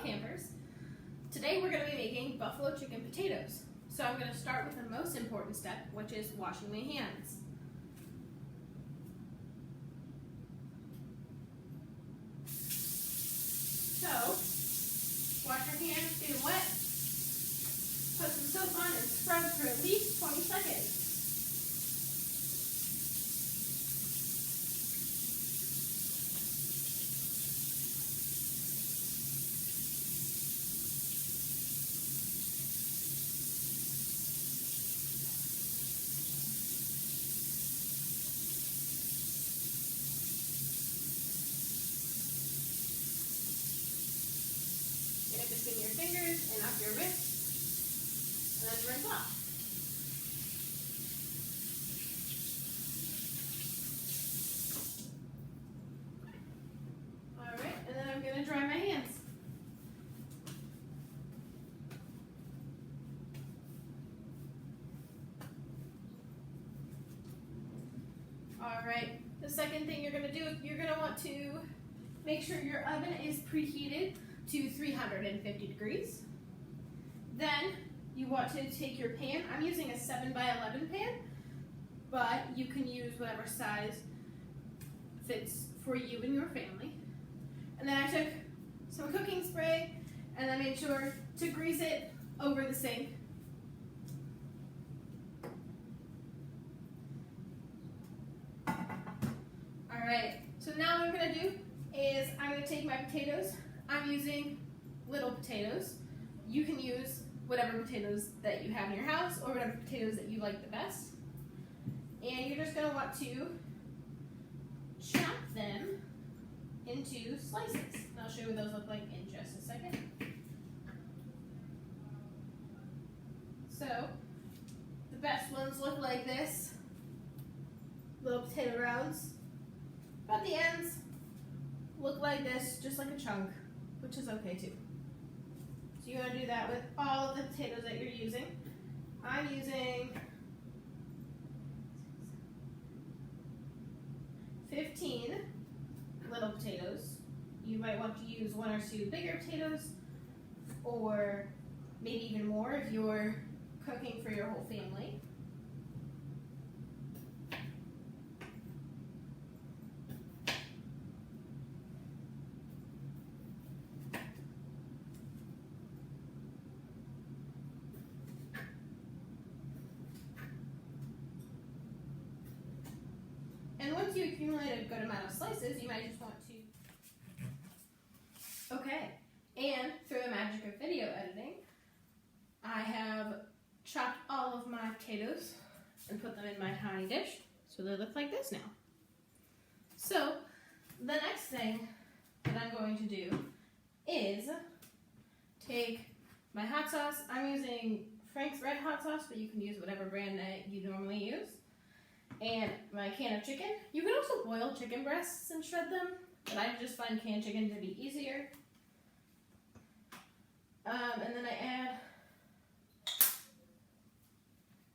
Hello campers! Today we're going to be making buffalo chicken potatoes. So I'm going to start with the most important step, which is washing my hands. So, wash your hands, get them wet, put some soap on and scrub for at least 20 seconds. Get it between your fingers and up your wrist, and then rinse off. Alright, and then I'm going to dry my hands. Alright, the second thing you're going to do, you're going to want to make sure your oven is preheated to 350 degrees. Then you want to take your pan. I'm using a 7x11 pan, but you can use whatever size fits for you and your family. And then I took some cooking spray and I made sure to grease it over the sink. Alright, so now what I'm going to do is I'm going to take my potatoes. I'm using little potatoes. You can use whatever potatoes that you have in your house or whatever potatoes that you like the best. And you're just going to want to chop them into slices. And I'll show you what those look like in just a second. So, the best ones look like this. Little potato rounds. But the ends look like this, just like a chunk, which is okay too. So you want to do that with all of the potatoes that you're using. I'm using 15 little potatoes. You might want to use one or two bigger potatoes, or maybe even more if you're cooking for your whole family. And once you accumulate a good amount of slices, you might just want to... Okay, and through the magic of video editing, I have chopped all of my potatoes and put them in my tiny dish, so they look like this now. So, the next thing that I'm going to do is take my hot sauce. I'm using Frank's Red Hot Sauce, but you can use whatever brand that you normally use. And my can of chicken. You can also boil chicken breasts and shred them, but I just find canned chicken to be easier. And then I add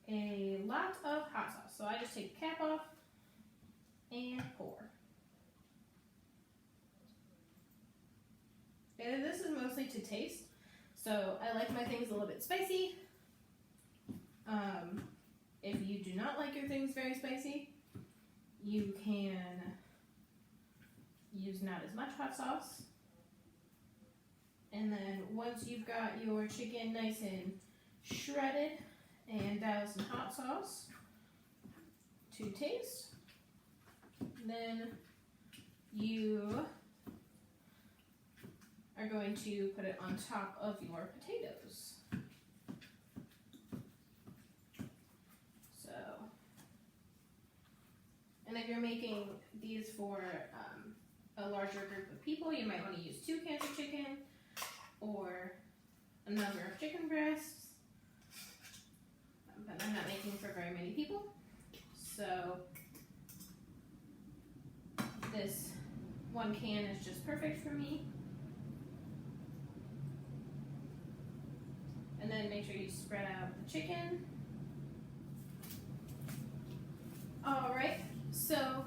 a lot of hot sauce. So I just take the cap off and pour. And this is mostly to taste. So I like my things a little bit spicy. If you do not like your things very spicy, you can use not as much hot sauce. And then once you've got your chicken nice and shredded, and douse some hot sauce to taste, then you are going to put it on top of your potatoes. And if you're making these for a larger group of people, you might want to use 2 cans of chicken or a number of chicken breasts. But I'm not making for very many people. So this 1 can is just perfect for me. And then make sure you spread out the chicken. Alright. So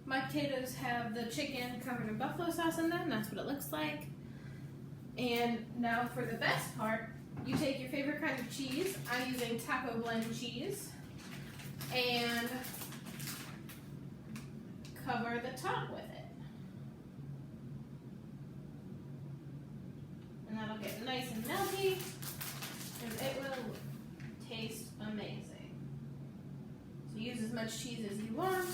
my potatoes have the chicken covered in buffalo sauce in them. That's what it looks like. And now for the best part, you take your favorite kind of cheese. I'm using Taco Blend cheese. And cover the top with it. And that'll get nice and melty, and it will taste amazing. So use as much cheese as you want.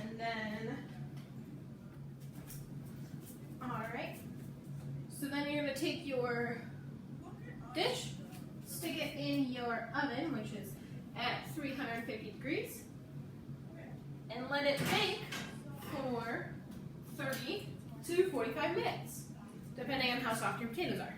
And then, alright, so then you're going to take your dish, stick it in your oven, which is at 350 degrees, and let it bake for 30 to 45 minutes, depending on how soft your potatoes are.